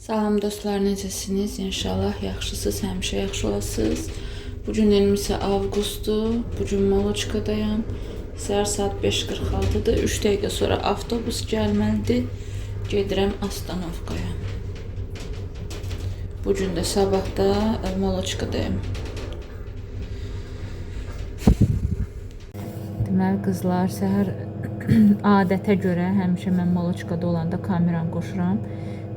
Salam dostlar, necəsiniz? İnşallah yaxşısınız, həmişə yaxşı olasınız. Bugün 20 avqustdur. Bugün Moloçkadayam. Səhər saat 5:46-dır. 3 dəqiqə sonra avtobus gəlməlidir. Gedirəm Astanovkaya. Bugün də sabah da Moloçkadayam. Deməli qızlar, səhər adətə görə həmişə mən Moloçkada olanda kameram qoşuram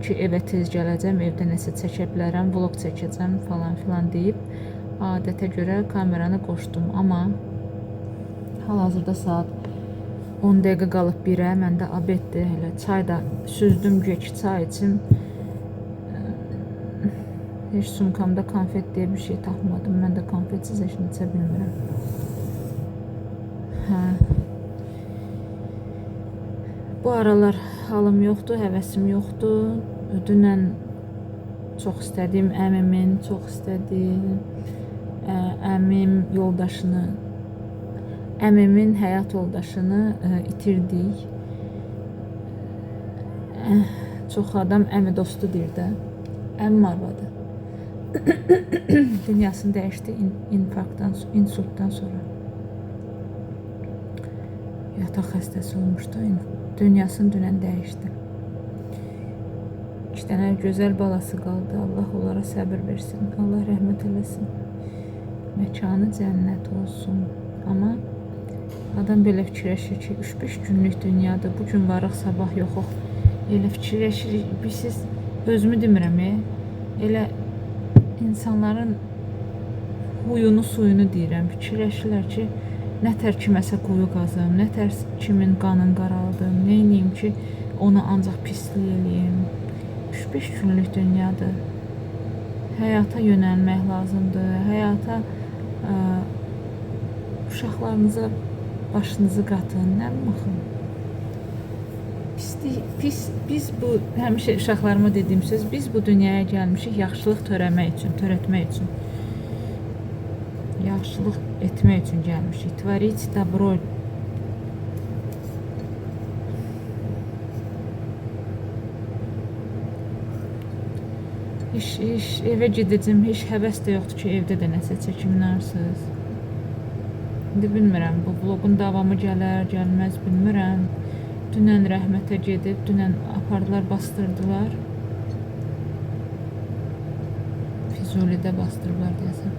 ki, evə tez gələcəm, evdə nəsə çəkə bilərəm, vlog çəkəcəm falan filan deyib adətə görə kameranı qoşdum. Amma hal-hazırda saat 10 dəqiqə qalıb 1-ə, məndə abeddir, elə çay da süzdüm güya ki, çay içim. Heç sumkamda konfet deyə bir şey tapmadım. Mən də konfetsiz heç nə içə bilmirəm. Bu aralar halım yoxdur, həvəsim yoxdur. Dünən çox istədiyim əmimin, çox istədiyim əmim yoldaşını, əmimin həyat yoldaşını itirdik. Çox adam əmi dostu deyir də, əmim arvadı. Dünyasını dəyişdi insultdan sonra. Yataq xəstəsi olmuşdu, dünyasını dünən dəyişdi. 2 dənə gözəl balası qaldı. Allah onlara səbir versin. Allah rəhmət eləsin. Məkanı cənnət olsun. Amma adam belə fikirləşir ki, 3-5 günlük dünyadır. Bugün varıq, sabah yoxuq. Elə fikirləşirik. Siz özümü demirəm, elə insanların huyunu, suyunu deyirəm. Fikirləşirlər ki, nətər kiməsə quyu qazım, nətər kimin qanın qaraldım, neyniyim ki, onu ancaq pislik eləyim. 3-5 günlük dünyadır. Həyata yönəlmək lazımdır. Həyata uşaqlarınıza başınızı qatın, nə baxın. Biz bu, həmişə uşaqlarıma dediyim söz, biz bu dünyaya gəlmişik yaxşılıq törətmək üçün. Yaxşılıq etmək üçün gəlmişik. Tvorit dobro. Evə gedəcəm, heç həvəs də yoxdur ki, evdə də nəsə çəkim narsız. İndi bilmirəm, bu vlogun davamı gələr, gəlməz bilmirəm. Dünən rəhmətə gedib, dünən apardılar, bastırdılar. Füzulidə bastırdılar deyəsən.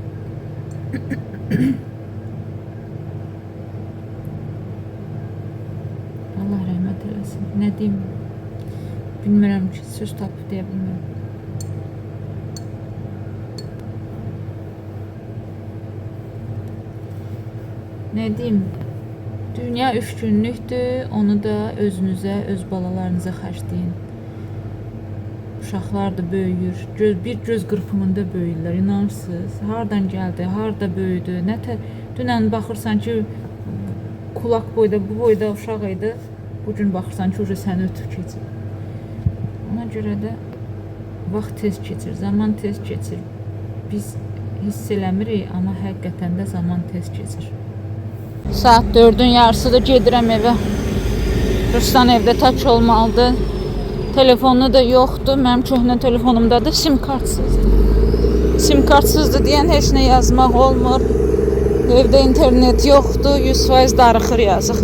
Allah rəhmət eləsin. Nə deyim? Bilmirəm ki, söz tapıb deyə bilmirəm. Nə deyim? Dünya 3 günlükdür, onu da özünüzə, öz balalarınıza xərcləyin. Uşaqlar da böyüyür, bir göz qırpımında böyüyürlər, inanırsınız. Hardan gəldi, harda böyüdü, nətər. Dünən baxırsan ki, kulaq boyda, bu boyda uşaq idi. Bugün baxırsan ki, səni ötüb keçir. Ona görə də vaxt tez keçir, zaman tez keçir. Biz hiss eləmirik, amma həqiqətən də zaman tez keçir. Saat 4-ün yarısıdır, gedirəm evə. Ruslan evdə tək olmalıdır. Telefonu da yoxdur, mənim köhnə telefonumdadır, sim kartsızdır. Sim kartsızdır deyən heç nə yazmaq olmur. Evdə internet yoxdur, 100% darıxır yazıq.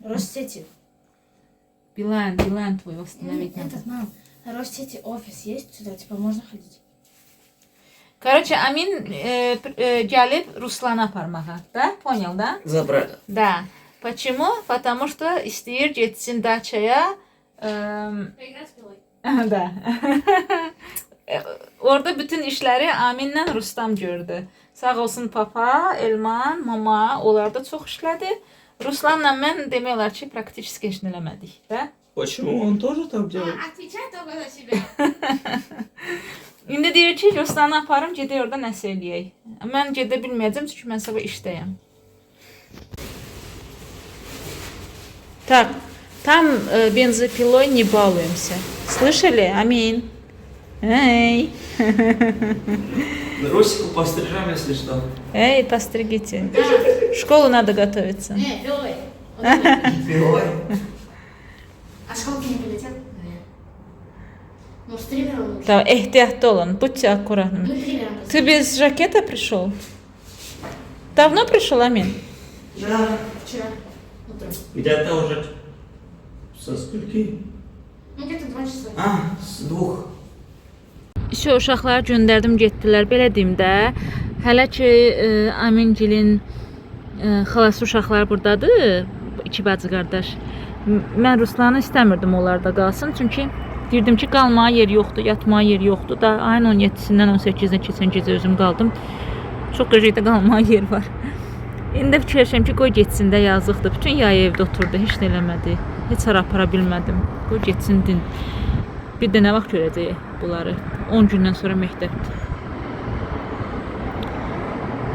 Россети. Билайн твой восстановить надо. Этот, мам, Россети офис есть сюда, типа можно ходить? Короче, Amin gəlib Ruslanı aparmağa, da? Понял, да? Забрали. Да. Почему? Потому что istəyir getsin dachaya. Поиграть с пилой. Da. Orada bütün işləri Aminlə Rustam gördü. Sağ olsun papa, Elman, mama, onlar da çox işlədi. Ruslanla mən demək olar ki, praktически heç nə eləmədik, da? Почему? Он тоже так делает? Отвечай только за себя. İndi deyir ki, Ruslanı aparım, gedək orada nəsə eləyək. Mən gedə bilməyəcəm, çünki mən sabah işdəyəm. Так, там бензопилой не балуемся. Слышали? Амин. Эй. Росику пострижем, если что. Эй, постригите. В школу надо готовиться. Пилой. Пилой. А школки не полетел? Ну, с тривером лучше. Да, ehtiyatlı olun. Будьте аккуратны. Мы тривером. Ты без жакета пришел? Давно пришел, Амин? Да. Вчера утром. Где-то уже со скольки? Ну, где-то 2 часа. С 2. İşə uşaqları göndərdim, getdilər. Belə deyim də, hələ ki Amingilin xalası uşaqları burdadır, iki bacı qardaş. Mən Ruslanı istəmirdim onlarda qalsın, çünki deyirdim ki, qalmağa yer yoxdur, yatmağa yer yoxdur. Da ayın 17-sindən 18-nə keçən gecə özüm qaldım. Çox qəşəngdə qalmağa yer var. İndi fikirləşirəm ki, qoy getsin də, yazıqdır. Bütün yay evdə oturdu, heç nə eləmədi. Heç hara apara bilmədim. Qoy getsin din. Bir də nə vaxt görəcəyik bunları? 10 gündən sonra məktəbdir.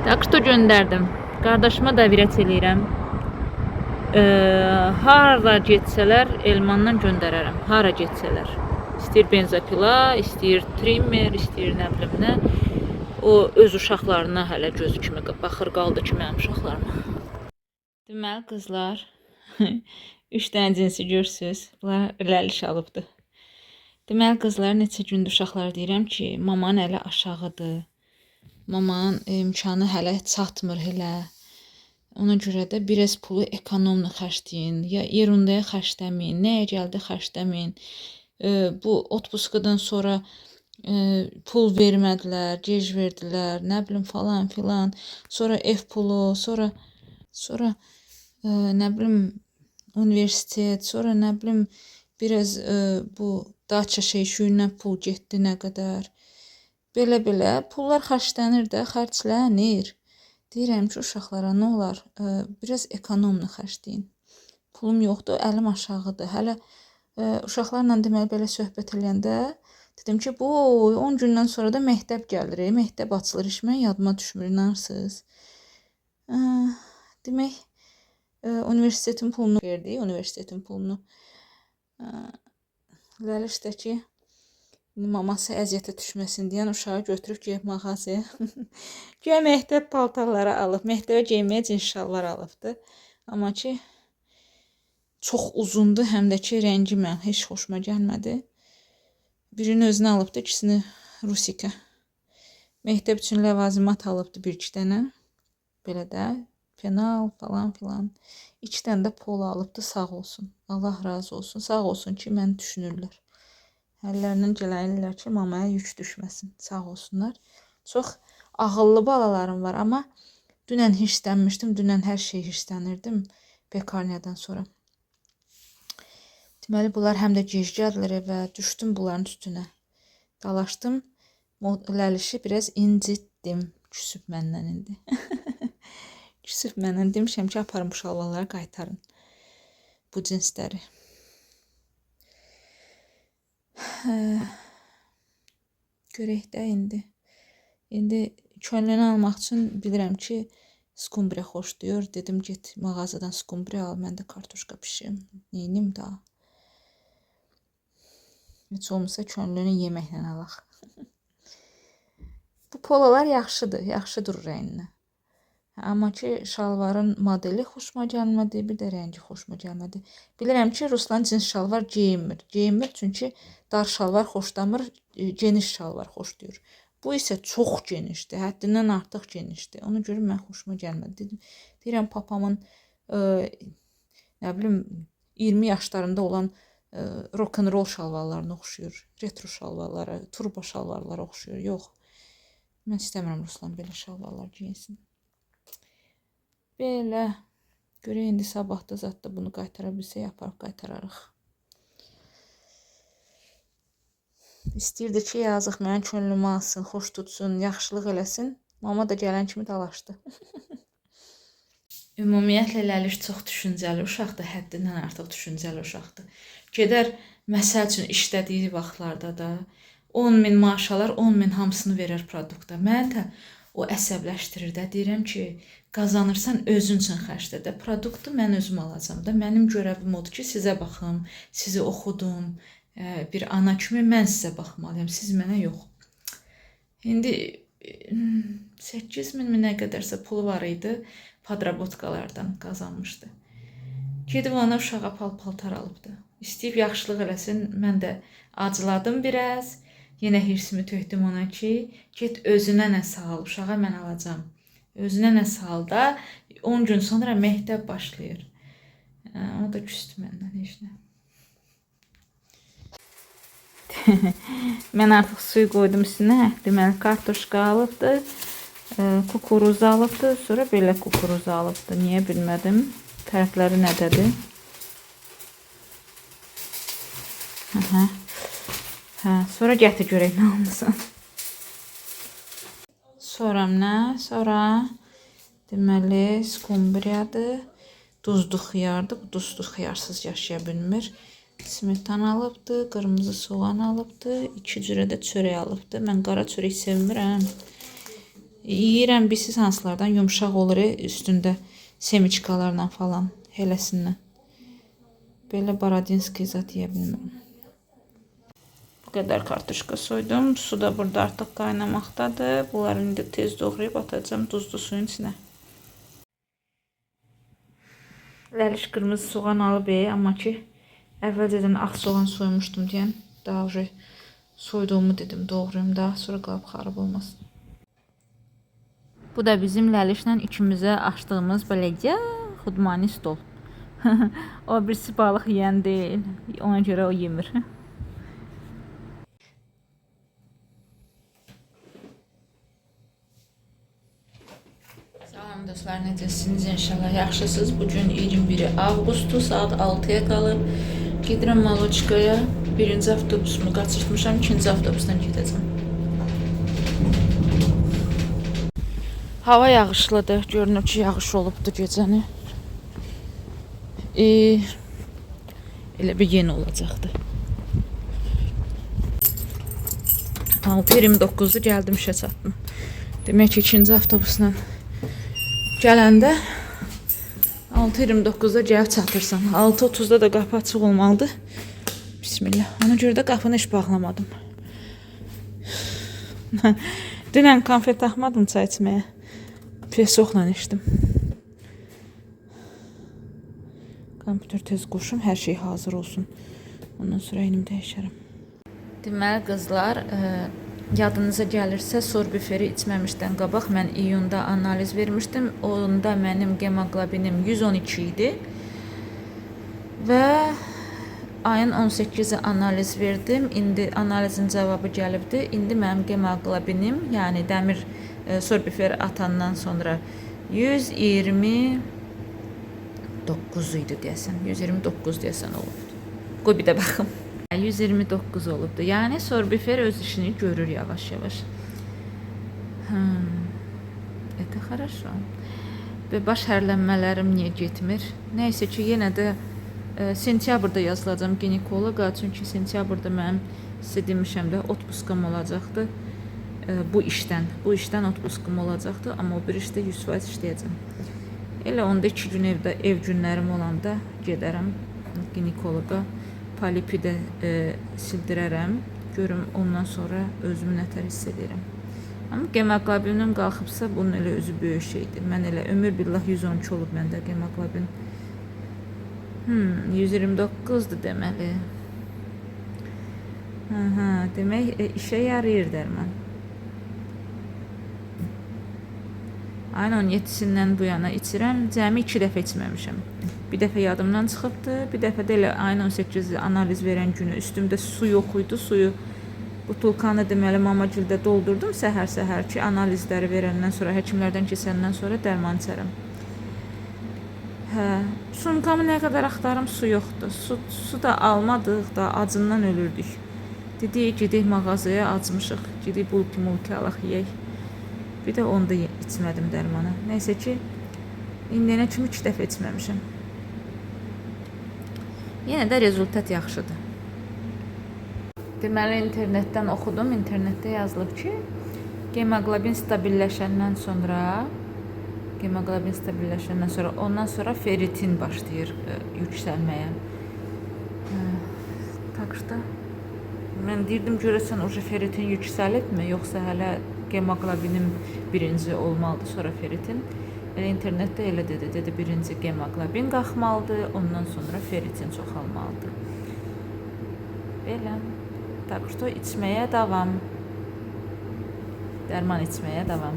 Tak что göndərdim. Qardaşıma da virət eləyirəm. Hara getsələr Elmandan göndərərəm. Hara getsələr. İstəyir benzopila, istəyir trimmer, istəyir nə bilim nə. O öz uşaqlarına hələ gözü kimi baxır, qaldı ki mənim uşaqlarıma. Deməli qızlar, 3 dənə cinsi görürsüz. Bunlar irəliş alıbdı. Deməli qızlar, neçə gündür uşaqlar deyirəm ki, mamanın əli aşağıdır. Mamanın imkanı hələ çatmır hələ. Ona görə də biraz pulu ekonomla xərcləyin. Ya yerindəyə xərcləməyin, nəyə gəldi xərcləməyin. Bu otpuskadan sonra pul vermədilər, gec verdilər, nə bilim falan filan. Sonra ev pulu, sonra nə bilim universitet, sonra nə bilim biraz bu daça şeyşüyünə pul getdi nə qədər. Belə pullar xərclənir də, xərclənir. Deyirəm ki, uşaqlara nə olar, biraz ekonomla xərcləyin. Pulum yoxdur, əlim aşağıdır. Hələ uşaqlarla deməli belə söhbət eləyəndə dedim ki, bu 10 gündən sonra da məktəb gəlir, məktəb açılır. Heç mən yadıma düşmür, inanırsınız. Demək, universitetin pulunu verdi, universitetin pulunu. Ləlişdəki maması əziyyətə düşməsin deyən uşağı götürüb geyib mağazaya. Güya məktəb paltarları alıb, məktəbə geyməyə cins şalvar alıbdı. Amma ki, çox uzundu, həm də ki, rəngi mən heç xoşuma gəlmədi. Birini özünə alıbdı, ikisini Rusika. Məktəb üçün ləvazimat alıbdı 1-2 dənə. Belə də, penal falan filan. 2 dənə də polo alıbdı, sağ olsun. Allah razı olsun, sağ olsun ki, məni düşünürlər. Əllərindən gələnlər ki, mamaya yük düşməsin. Sağ olsunlar. Çox ağıllı balalarım var, amma dünən hirslənmişdim. Dünən hər şey hirslənirdim pekarniyadan sonra. Deməli, bunlar həm də gec gəldilər evə. Düşdüm bunların üstünə. Dalaşdım. Ləlişi biraz incitdim. Küsüb məndən indi. Küsüb məndən. Demişəm ki, aparım bu şalvarları qaytarın. Bu cinsləri. Görək də indi. İndi könlünü almaq üçün bilirəm ki, skumbriya xoşlayır. Dedim get mağazadan skumbriya al, mən də kartuşka bişirim. Neynim daha? Heç olmasa könlünü yeməklə alaq. Bu pololar yaxşıdır, yaxşı durur rənginə. Amma ki, şalvarın modeli xoşuma gəlmədi, bir də rəngi xoşuma gəlmədi. Bilirəm ki, Ruslan cins şalvar geyinmir. Geyinmir çünki dar şalvar xoşlamır, geniş şalvar xoşlayır. Bu isə çox genişdir, həddindən artıq genişdir. Ona görə mən xoşuma gəlmədi. Deyirəm, papamın nə bilim 20 yaşlarında olan rock'n'roll şalvarlarına oxşuyur. Retro şalvarlara, turbo şalvarlara oxşuyur. Yox. Mən istəmirəm Ruslan belə şalvarlar geyinsin. Belə. Görək indi sabahda zətdə bunu qaytara bilsə, yaparıq, qaytararıq. İstəyirdi ki, yazıq mənim könlümü alsın, xoş tutsun, yaxşılıq eləsin. Mama da gələn kimi dalaşdı. Ümumiyyətlə, Ləliş çox düşüncəli uşaqdır, həddindən artıq düşüncəli uşaqdır. Gedər, məsəl üçün işlədiyi vaxtlarda da 10.000 maaş alar, 10.000 hamısını verər produkta. Mən də o əsəbləşdirir də, deyirəm ki, qazanırsan özün üçün xərclə də, produktu mən özüm alacam da. Mənim görəvim odur ki, sizə baxım, sizi oxudum, bir ana kimi mən sizə baxmalıyam, siz mənə yox. İndi 8.000 nə qədərsə pulu var idi, padrabotkalardan qazanmışdı. Gedib ona uşağa paltar alıbdı. İstəyib yaxşılıq eləsin. Mən də acıladım biraz. Yenə hirsimi tökdüm ona ki, get özünə nə sal, uşağa mən alacağam. Özünə nə sal da 10 gün sonra məktəb başlayır. O da küstü məndən heç nə. Mən artıq suyu qoydum üstünə. Deməli, kartoşka alıbdı, kukuruz alıbdı, sonra belə kukuruz alıbdı. Niyə bilmədim. Fərqləri nədədir? Sonra gətir görək nə almısan. Sonra nə? Sonra deməli skumbriyadır, duzlu xiyardır. Bu duzlu xiyarsız yaşaya bilmir. Smetan alıbdı, qırmızı soğan alıbdı, 2 cürə də çörək alıbdı. Mən qara çörək sevmirəm. Yeyirəm, bilsiz hansılardan yumşaq olur üstündə semiçkalarla falan, heləsindən. Belə baradinski zat yeyə bilmirəm. Bu qədər kartoşka soydum. Su da burada artıq qaynamaqdadır. Bunları indi tez doğrayıb atacağım duzlu suyun içinə. Ləliş qırmızı soğan alıb, amma ki əvvəlcədən ağ soğan soymuşdum deyən, daha soyduğumu dedim, doğrayım da, sonra qalıb xarab olmasın. Bu da bizim Ləlişlə ikimizə açdığımız beləcə xudmani stol. O birisi balıq yeyən deyil, ona görə o yemir. Salam dostlar, necəsiniz? İnşallah yaxşısınız. Bugün 21 avqustdur, saat 6-ya qalıb. Gedirəm Maloçkaya. Birinci avtobusumu qaçırtmışam, ikinci avtobusdan gedəcəm. Hava yağışlıdır. Görünür ki, yağış olubdu gecəni. Elə bir yeni olacaqdı. 6:29-da gəldim, işə çatdım. Demək ki, ikinci avtobusla gələndə 6:29-da gəlib çatırsan. 6:30-da da qapı açıq olmalıdır. Bismillah. Ona görə də qapını heç bağlamadım. Dünən konfet taxmadım çay içməyə. Pesoxla içdim. Kompüter tez qoşum, hər şey hazır olsun. Ondan sonra eynimi dəyişərəm. Deməli qızlar, yadınıza gəlirsə, sorbiferi içməmişdən qabaq mən iyunda analiz vermişdim. Onda mənim gemoglobinim 112 idi. Və ayın 18-i analiz verdim. İndi analizin cavabı gəlibdi. İndi mənim gemoglobinim, yəni dəmir sorbiferi atandan sonra 129 idi deyəsən. 129 deyəsən olubdu. Qoy bir də baxım. 129 olubdu. Yəni sorbifer öz işini görür yavaş-yavaş. Это хорошо. Və baş hərlənmələrim niyə getmir? Nəysə ki, yenə də sentyabrda yazılacam ginekoloqa. Çünki sentyabrda mənim sizə demişəm də otpuskam olacaqdı. Bu işdən otpuskum olacaqdı. Amma o bir işdə 100% işləyəcəm. Elə onda 2 gün evdə ev günlərim olanda gedərəm ginekoloqa. Polipi də sildirərəm. Görüm ondan sonra özümü nətər hiss edirəm. Amma gemoglobinim qalxıbsa bunun elə özü böyük şeydir. Mən elə ömür billah 112 olub məndə gemoglobin. 129'du deməli. Demək işə yarayır dərman. Ayın 17-sindən bu yana içirəm. Cəmi 2 dəfə içməmişəm. Bir dəfə yadımdan çıxıbdı. Bir dəfə də elə ayın 18-i analiz verən günü üstümdə su yox idi. Suyu butulkanı deməli mamagildə doldurdum səhər-səhər ki, analizləri verəndən sonra, həkimlərdən keçəndən sonra dərman içərəm. Sumkamı nə qədər axtarım, su yoxdur. Su da almadıq da, acından ölürdük. Dedik, gedək mağazaya, acmışıq. Gedək bulki-mulki alaq, yeyək. Bir də onda içmədim dərmanı. Nəysə ki, indiyənə kimi 2 dəfə içməmişəm. Yenə də rezultat yaxşıdır. Deməli, internetdən oxudum. İnternetdə yazılıb ki, gemoglobin stabilləşəndən sonra ondan sonra ferritin başlayır yüksəlməyə. Takışda mən deyirdim, görəsən oje ferritin yüksəlibmi, yoxsa hələ gemoglobinim birinci olmalıdır, sonra ferritin. İnternetdə elə dedi, birinci gemoglobin qalxmalıdır, ondan sonra ferritin çoxalmalıdır. Belə. Tak что içməyə davam. Dərman içməyə davam.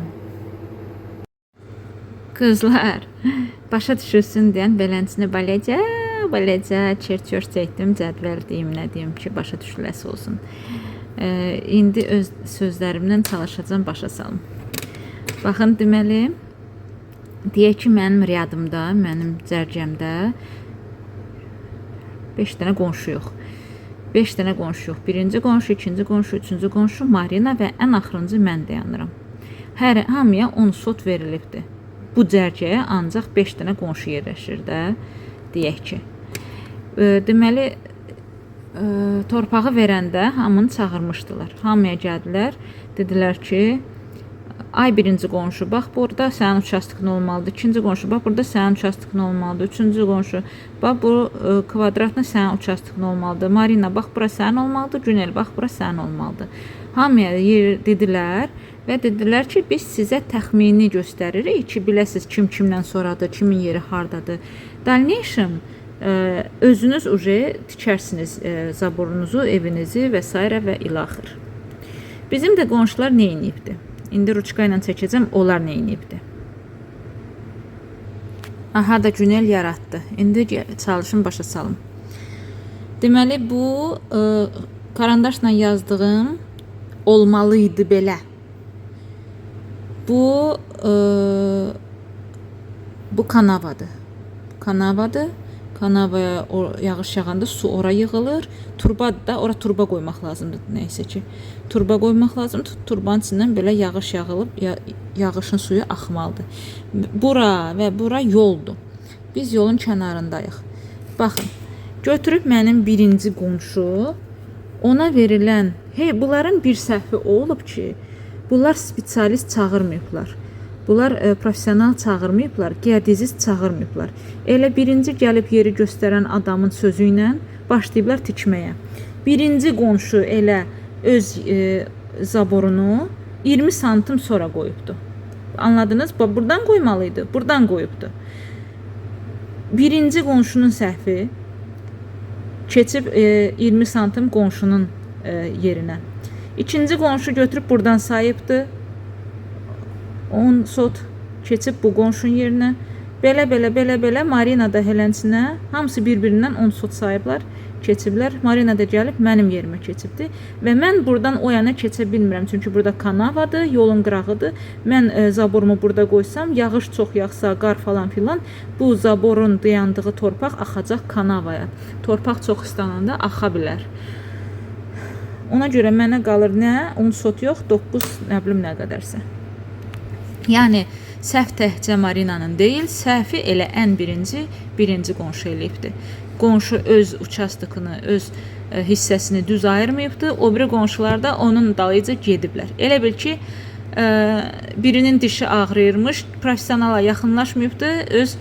Qızlar, başa düşürsün deyən belənçini beləcə çer-çör çəkdim, cədvəl deyim, nə deyim ki, başa düşüləsi olsun. İndi öz sözlərimdən çalışacağım, başa salım. Baxın, deməli, deyək ki, mənim riyadımda, mənim cərgəmdə 5 dənə qonşu yox. 5 dənə qonşu yox. Birinci qonşu, ikinci qonşu, üçüncü qonşu, Marina və ən axırıncı mən dayanıram. Hamıya 10 sot verilibdir. Bu cərgəyə ancaq 5 dənə qonşu yerləşir də, deyək ki. Deməli, torpağı verəndə hamını çağırmışdılar. Hamıya gəldilər, dedilər ki, ay birinci qonşu, bax burada sənin uçastıqın olmalıdır. İkinci qonşu, bax burada sənin uçastıqın olmalıdır. Üçüncü qonşu, bax bu kvadratla sənin uçastıqın olmalıdır. Marina, bax bura sənin olmalıdır. Günel, bax bura sənin olmalıdır. Hamıya dedilər və dedilər ki, biz sizə təxmini göstəririk ki, biləsiz kim kimdən sonradır, kimin yeri hardadır. Dальнейшем özünüz tikərsiniz zaborunuzu, evinizi və s. və ilaxır. Bizim də qonşular nə edibdi? İndi ruçka ilə çəkəcəm, onlar nə edibdi? Aha da Günel yaratdı. İndi çalışın, başa salım. Deməli, bu karandaşla yazdığım olmalıydı belə. Bu kanavadır. Kanavadır. Kanavaya yağış yağanda su ora yığılır. Turbadır da, ora turba qoymaq lazımdır. Nəysə ki, turba qoymaq lazımdır. Turbanın içindən belə yağış yağılıb, yağışın suyu axmalıdır. Bura və bura yoldur. Biz yolun kənarındayıq. Baxın, götürüb mənim birinci qonşu, ona verilən, bunların bir səhvi olub ki, bunlar spesialist çağırmayıblar. Bunlar profesional çağırmayıblar, geodezist çağırmayıblar. Elə birinci gəlib yeri göstərən adamın sözü ilə başlayıblar tikməyə. Birinci qonşu elə öz zaborunu 20 santim sonra qoyubdu. Anladınız? Buradan qoymalıydı, buradan qoyubdu. Birinci qonşunun səhvi keçib 20 santim qonşunun yerinə. İkinci qonşu götürüb buradan sayıbdı. 10 sot keçib bu qonşunun yerinə. Belə Marina da helənçinə hamısı bir-birindən 10 sot sayıblar, keçiblər. Marina da gəlib mənim yerimə keçibdi və mən buradan o yana keçə bilmirəm. Çünki burada kanavadır, yolun qırağıdır. Mən zaborumu burada qoysam, yağış çox yağsa, qar falan filan, bu zaborun dayandığı torpaq axacaq kanavaya. Torpaq çox istananda axa bilər. Ona görə mənə qalır nə? 10 sot yox, 9 nə bilim nə qədərsə. Yəni, səhv təhcə Marinanın deyil, səhvi elə ən birinci qonşu eləyibdir. Qonşu öz uçastıqını, öz hissəsini düz ayırmayıbdır, o biri qonşular da onun dalıca gediblər. Elə bil ki, birinin dişi ağrıyırmış, profesionala yaxınlaşmayıbdır, öz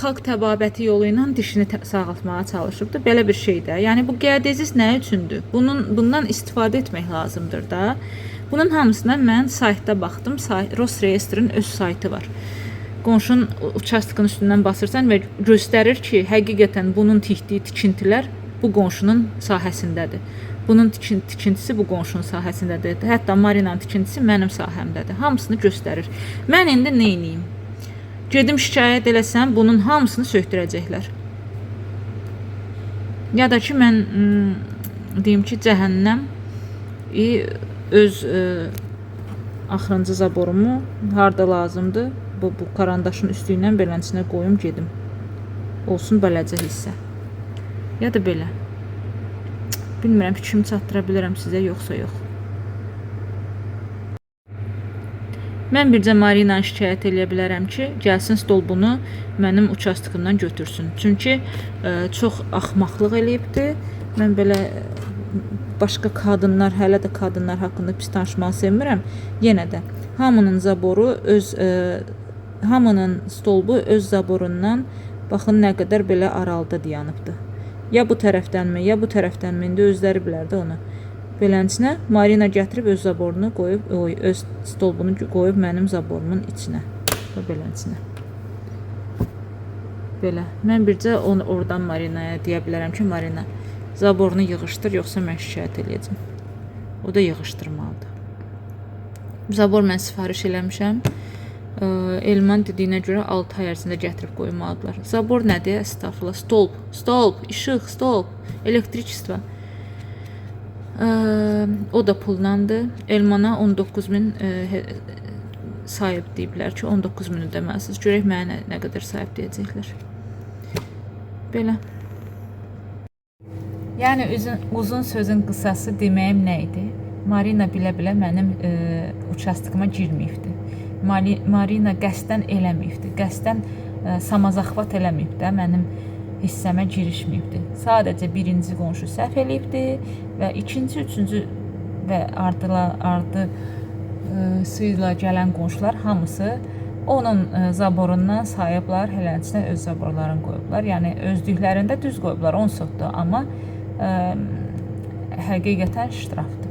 xalq təbabəti yolu ilə dişini sağaltmağa çalışıbdır. Belə bir şeydə. Yəni, bu geodezist nə üçündür? Bundan istifadə etmək lazımdır da. Bunun hamısına mən saytda baxdım. Rosreyestrın öz saytı var. Qonşunun uçastıqın üstündən basırsan və göstərir ki, həqiqətən bunun tikdiyi tikintilər bu qonşunun sahəsindədir. Bunun tikintisi bu qonşunun sahəsindədir. Hətta Marinanın tikintisi mənim sahəmdədir. Hamısını göstərir. Mən indi nə edeyim? Gedim şikayət eləsəm, bunun hamısını söktürəcəklər. Ya da ki, mən deyim ki, cəhənnəm öz axırıncı zaborumu harda lazımdır, bu karandaşın üstü ilə belənçinə qoyum, gedim. Olsun beləcə hissə. Ya da belə. Bilmirəm, fikrimi çatdıra bilirəm sizə, yoxsa yox. Mən bircə Marinanı şikayət eləyə bilərəm ki, gəlsin stolbunu mənim uçastıqımdan götürsün. Çünki çox axmaqlıq eləyibdir. Mən belə başqa qadınlar, hələ də qadınlar haqqında pis danışmağı sevmirəm. Yenə də hamının zaboru hamının stolbu öz zaborundan baxın nə qədər belə aralıda dayanıbdı. Ya bu tərəfdənmi, ya bu tərəfdənmi, indi özləri bilər də onu. Belənçinə Marina gətirib öz zaborunu qoyub, öz stolbunu qoyub mənim zaborumun içinə. Belənçinə. Belə. Mən bircə oradan Marinaya deyə bilərəm ki, Marina, zaborunu yığışdır, yoxsa mən şikayət eləyəcəm. O da yığışdırmalıdır. Zabor mən sifariş eləmişəm. Elman dediyinə görə 6 ay ərzində gətirib qoymalıdırlar. Zabor nədir? Estağfurullah. Stolp, işıq, stolp, elektriçество. O da pullandı. Elmana 19.000 sahib deyiblər ki, 19.000 ödəməlisiniz. Görək mənə nə qədər sahib deyəcəklər. Belə. Yəni uzun sözün qısası deməyim nə idi? Marina bilə-bilə mənim участкıma girməyibdi. Marina qəsdən eləməyibdi. Qəsdən samazaxvat eləməyibdi. Mənim hissəmə girişməyibdi. Sadəcə birinci qonşu səhv eləyibdi və ikinci, üçüncü və ardı suyla gələn qonşular hamısı onun zaborundan sayıblar, hələnçinə öz zaborlarını qoyublar. Yəni özlüklərində düz qoyublar, 10 sotdur, amma həqiqətən ştrafdır.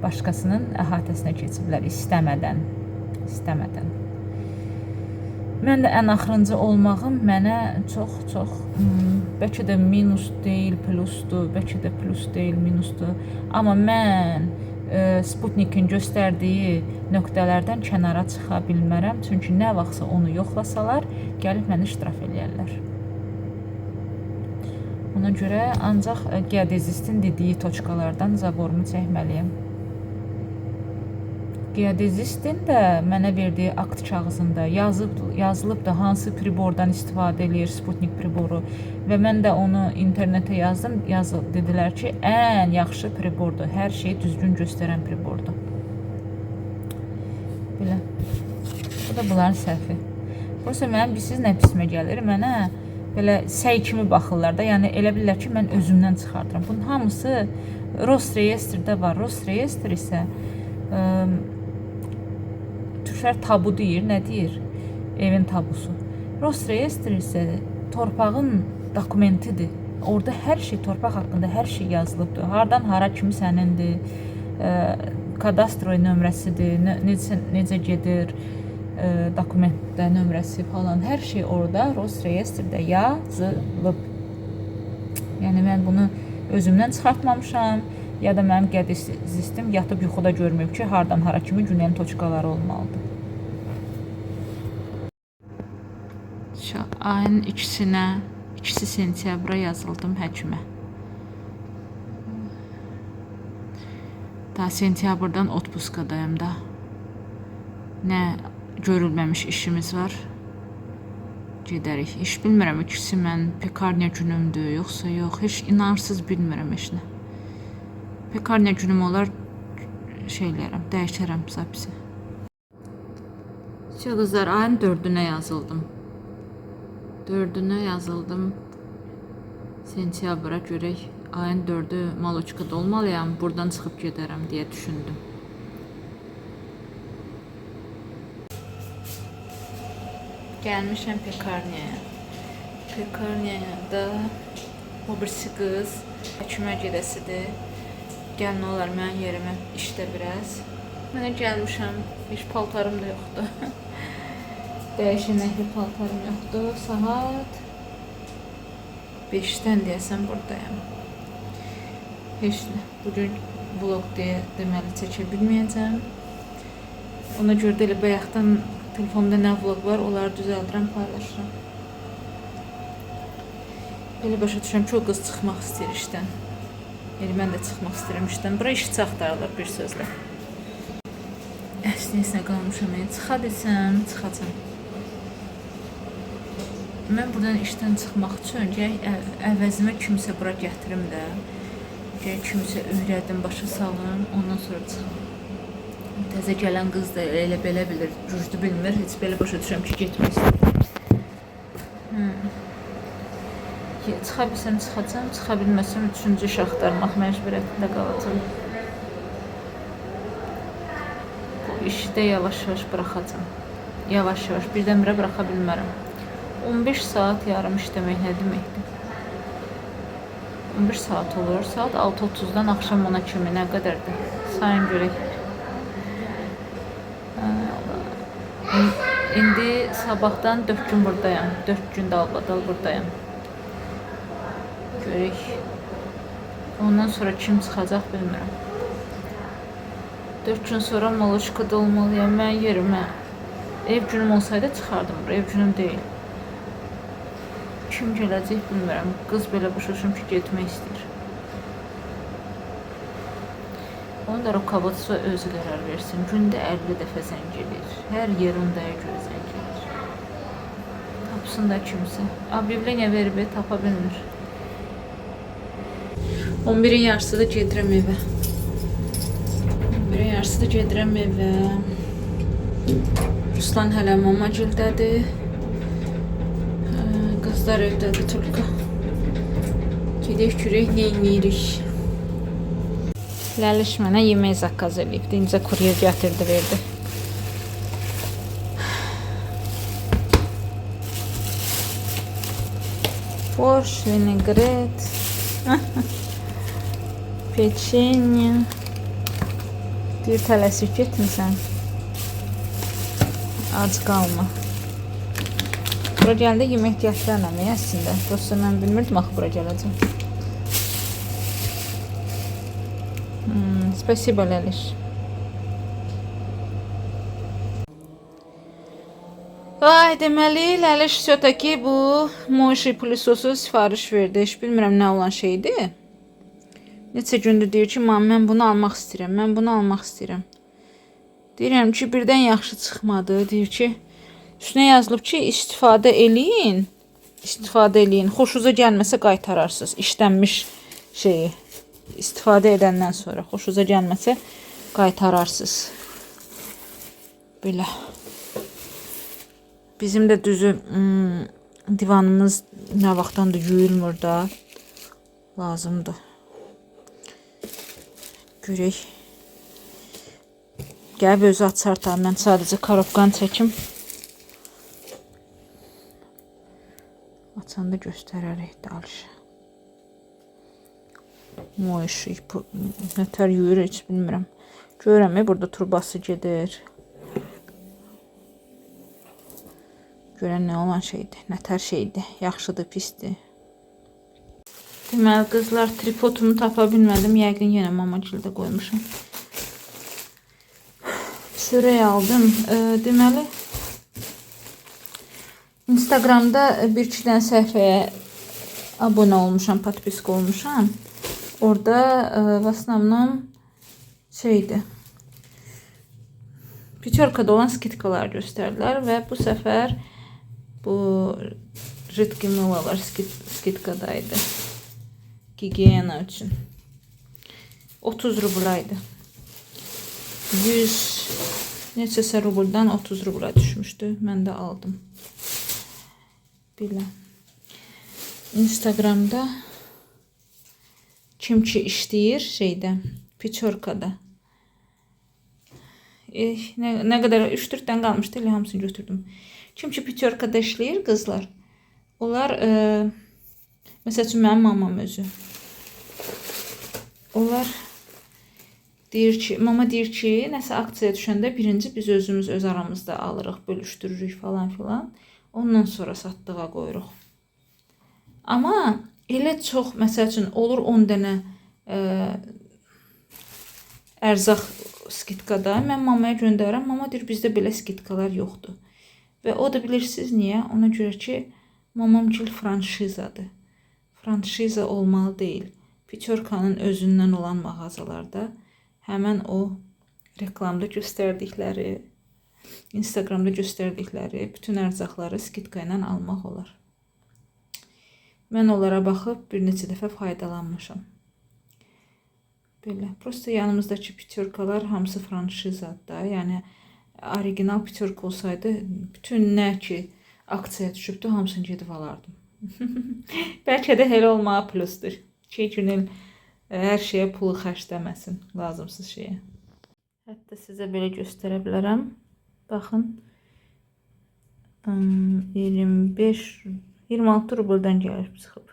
Başqasının əhatəsinə keçiblər istəmədən. Mən də ən axırıncı olmağım mənə çox bəlkə də minus deyil, plusdur, bəlkə də plus deyil, minusdur. Amma mən Sputnikin göstərdiyi nöqtələrdən kənara çıxa bilmərəm. Çünki nə vaxtsa onu yoxlasalar, gəlib məni ştraf eləyərlər. Ona görə ancaq geodezistin dediyi toçkalardan zaborumu çəkməliyəm. Geodezistin də mənə verdiyi akt kağızında yazılıbdır hansı pribordan istifadə edir, Sputnik priboru və mən də onu internetə yazdım, dedilər ki, ən yaxşı pribordur, hər şeyi düzgün göstərən pribordur. Belə. Bu da bunların səhvi. Prosta mənim bilsiz nə pismə gəlir, mənə belə səy kimi baxırlar da, yəni elə bilirlər ki, mən özümdən çıxardıram. Bunun hamısı Rosreyestrdə var. Rosreyestr isə türklər tabu deyir, nə deyir? Evin tabusu. Rosreyestr isə torpağın dokumentidir. Orada hər şey, torpaq haqqında hər şey yazılıbdır. Hardan hara kimi sənindir, kadastro nömrəsidir, necə gedir, dokumentdə nömrəsi falan, hər şey orada Rosreyestrdə yazılıb. Yəni mən bunu özümdən çıxartmamışam, ya da mənim geodezistim yatıb yuxuda görməyib ki, hardan hara kimi günəyin toçkaları olmalıdır. Ayın 2 sentyabra yazıldım həkimə. Daha sentyabrdan otpuskadayım da. Nə görülməmiş işimiz var. Gedərik. İş bilmirəm, ikisi mən pekarniya günümdür, yoxsa yox. Heç inansız bilmirəm heç nə. Pekarniya günüm olar, şeylərəm, dəyişərəm zapisi. Qızlar, ayın 4-ünə yazıldım. 4-ünə yazıldım. Sentyabra görək. Ayın 4-ü Maloçkada olmalıyam. Buradan çıxıb gedərəm deyə düşündüm. Gəlmişəm pekarniyaya. Pekarniyada o birisi qız həkimə gedəsidir. Gəl nə olar mənim yerimə işdə biraz. Mənə gəlmişəm, heç paltarım da yoxdur. Dəyişənəkli paltarım yoxdur. Saat 5-dən deyəsən buradayım. Heç nə. Bugün vlog deməli çəkə bilməyəcəm. Ona görə də elə bayaqdan telefonda nə vlog var, onları düzəldirəm, paylaşıram. Belə başa düşürəm ki, o qız çıxmaq istəyir işdən. Yəni mən də çıxmaq istəyirəm işdən. Bura işçi axtarılır bir sözlə. Əslinə qalmışam. Çıxa desəm, çıxacam. Mən buradan işdən çıxmaq üçün əvəzimə kimsə bura gətirim də. Kimsə öyrədim, başa salım, ondan sonra çıxım. Təzə gələn qız da elə belə bilir, rüjdu bilmir, heç belə başa düşürəm ki, getmək istəyir. Çıxa bilsəm çıxacam, çıxa bilməsəm 3-cü iş axtarmaq məcburiyyətində qalacam. Bu işi də yavaş-yavaş buraxacam. Yavaş-yavaş, birdən-birə buraxa bilmərəm. 15 saat yarım işləmək nə deməkdir? 15 saat olur. Saat 6:30-dan axşam 10-a kimi nə qədərdir? Sayın görək. İndi sabahdan 4 gün buradayım. 4 gün dalbadal buradayım. Görək. Ondan sonra kim çıxacaq bilmirəm. 4 gün sonra Maloçkada olmalıyam. Mən yerimə ev günüm olsaydı çıxardım. Ev günüm deyil. Kim gələcək bilmirəm. Qız belə başa düşüm ki, getmək istəyir. Onu da rukovodство özü qərar versin. Gündə 50 dəfə zəng edir. Hər yer ondaya görə zəng edir. Tapsın da kimsə. Объявление verib, tapa bilmir. 11-in yarısıda gedirəm evə. 11-in yarısıda gedirəm evə. Ruslan hələ mamacıldədir. Qızlar evdədir Tulka. Gedək görək nə edirik. Ləliş mənə yemək zakaz edib. Dincə kuryer gətirdi, verdi. Borş, vinegret, peçenye. Bir tələsik getmirsən. Ac qalma. Bura gəldə yemək gətirənəm əslində. Prosta mən bilmirdim axı bura gələcəm. Спасибо, Ləliş. Ay, deməli, Ləliş sötəki bu Moşi pilisosu sifariş verdi. Heç bilmirəm nə olan şeydir. Neçə gündür deyir ki, mam, mən bunu almaq istəyirəm, mən bunu almaq istəyirəm. Deyirəm ki, birdən yaxşı çıxmadı. Deyir ki, üstünə yazılıb ki, istifadə eləyin. İstifadə eləyin. Xoşunuza gəlməsə qaytararsınız. İşlənmiş şeyi. İstifadə edəndən sonra xoşunuza gəlməsə qaytararsınız. Belə. Bizim də düzü divanımız nə vaxtdandır yuyulmur da. Lazımdır. Görək. Gəlib özü açar da. Mən sadəcə korobkanı çəkim. Açanda göstərərək də alışa. Moşi, nətər yuyur, heç bilmirəm. Görürəm, burada turbası gedir. Görən nə olan şeydir, nətər şeydir, yaxşıdır, pisdir. Deməli, qızlar, tripodumu tapa bilmədim. Yəqin yenə mamacılda qoymuşum. Çörək aldım. Deməli, Instagramda bir-iki dənə səhifəyə abunə olmuşam, podpisk olmuşam. Orada v основном şeydi. Peterkada olan skitkalar göstərdilər və bu səfər bu jidki mılalar skitkadaydı. Gigiyena üçün. 30 rublaydı. 100 neçəsə rubuldan 30 rubla düşmüşdü. Mən də aldım. Belə. Instagramda kim ki işləyir şeydə, Peterkada. Nə qədər 3-4 dən qalmışdı, elə hamısını götürdüm. Kim ki Peterkada işləyir qızlar, onlar məsəl üçün mənim mamam özü. Onlar deyir ki, mama deyir ki, nəsə aksiyaya düşəndə birinci biz özümüz öz aramızda alırıq, bölüşdürürük falan filan. Ondan sonra satdığa qoyuruq. Amma elə çox, məsəl üçün olur 10 dənə ərzaq skitkada. Mən mamaya göndərirəm. Mama deyir, bizdə belə skitkalar yoxdur. Və o da bilirsiniz niyə? Ona görə ki, mamamgil franşizadır. Franşiza olmalı deyil. Peterkanın özündən olan mağazalarda həmən o reklamda göstərdikləri, Instagramda göstərdikləri bütün ərzaqları skitka ilə almaq olar. Mən onlara baxıb bir neçə dəfə faydalanmışam. Belə. Prosta yanımızdakı Peterkalar hamısı franşizadır da. Yəni, original Peterka olsaydı, bütün nə ki aksiyaya düşübdü, hamısını gedib alardım. Bəlkə də elə olmağa plusdur. Ki günün hər şeyə pulu xərcləməsin, lazımsız şeyə. Hətta sizə belə göstərə bilərəm. Baxın. 26 rubuldan gəlib çıxıb.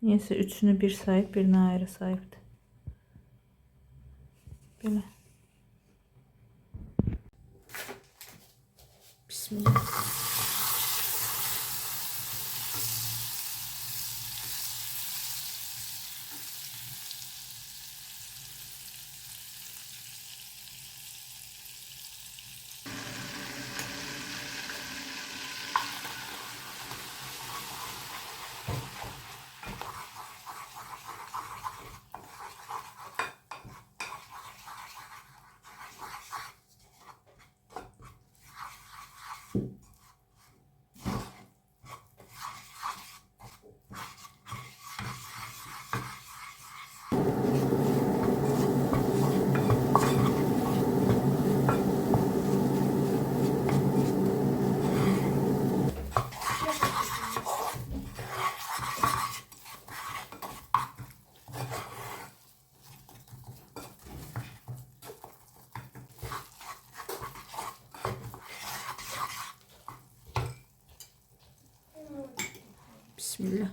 Niyəsə üçünü bir sayıb, birini ayrı sayıbdır. Belə. Bismillah. Bismillah.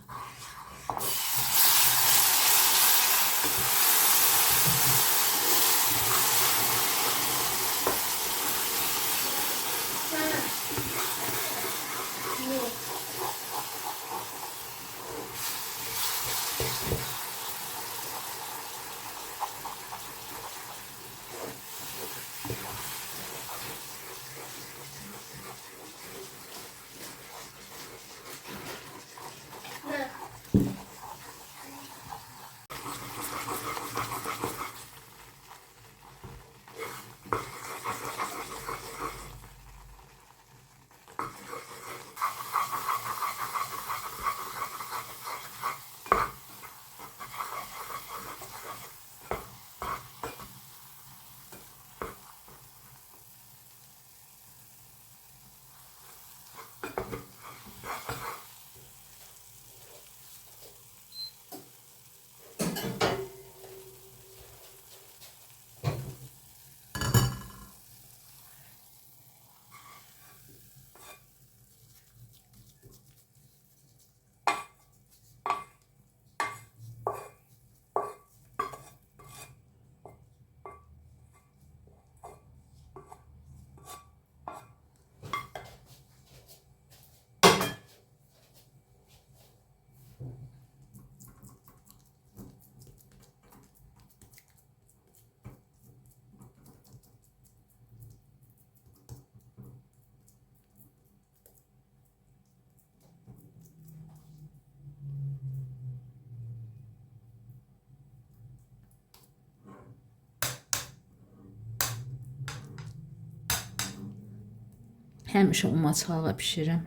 Həmişə umaçağa bişirəm.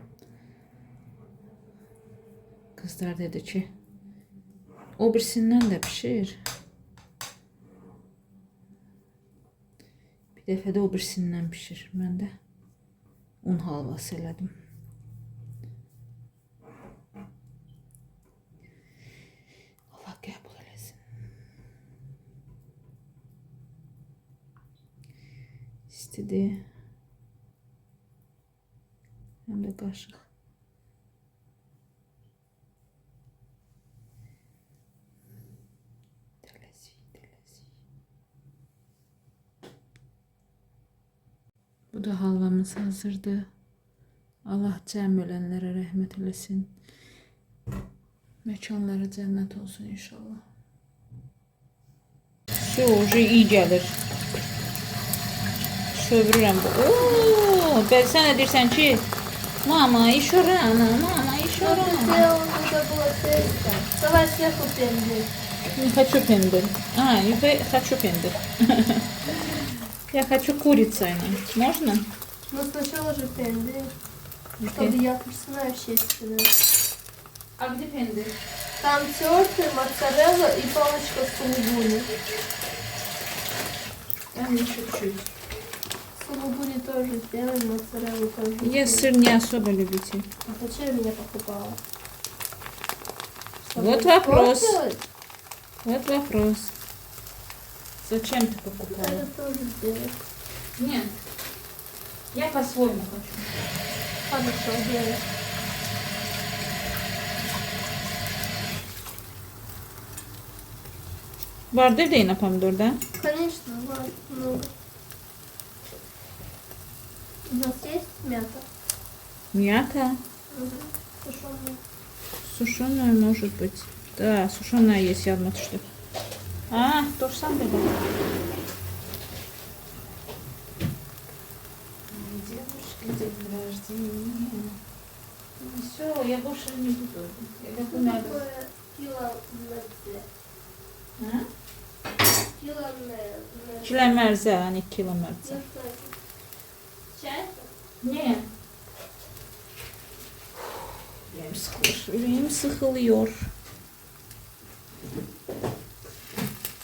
Qızlar dedi ki, o birisindən də pişir. Bir dəfə də o birisindən pişir. Mən də un halvası elədim. Allah qəbul eləsin. İstidir. Hem de kaşık. Telezi. Bu da halvamız hazırdı. Allah cəm ölənlərə rəhmət eləsin. Mekanları cennet olsun inşallah. Şu iyi gelir. Sövrürəm bu. Oo, ben sana dersen ki, мама, еще рано, мама, еще рано. Давай сверху пендель. Не хочу пендель. Хочу пендель. Я хочу курицей. Можно? Ну сначала же пендель, Окей. чтобы якостно общественное. А где пендель? Там тертый, моцарелла и палочка сулугуни. Там не чуть-чуть. Сулугуни тоже сделаем, моцареллу тоже. Я сыр не особо любите. А зачем меня покупала? Вот вопрос. Вот вопрос. Зачем ты покупала? Это тоже сделать. Нет. Я по-своему хочу. Хорошо, делай. Vardır da yine pomidor da. Конечно, вот, много. У нас есть мята? Мята. Угу. Сушеная. Сушеная может быть. Да, сушеная есть, я одна что. А, то же самое. Девушка, день рождения. Все, я больше не буду. Я как Что надо. такое километр? А? Километр. Kilometre, hani kilometre. Ну что это? Чай? Ne? Yüreğim sıkılır. Yüreğim sıkılıyor.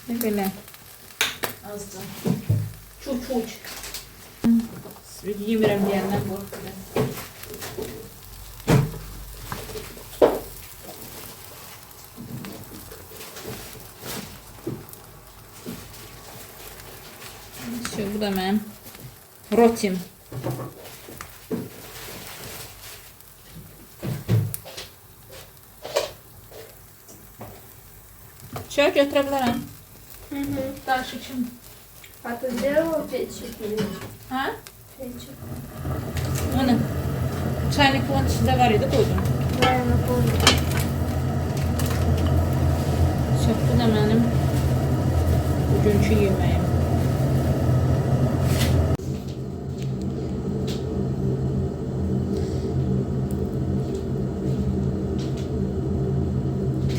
Ne böyle? Az da. Çuç. Yemirəm deyəndən qorxuram. Bu da mənim rotim. Çay götürə bilərəm. Угу. Dayışı kim? А ты делала печень или Hə? печень? Onu. Çaynik bunun içində var idi, qoydum. Да, я напомню. Çox, bu da mənim bugünkü yeməyim.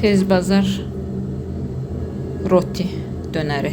Tez bazar roti dönəri.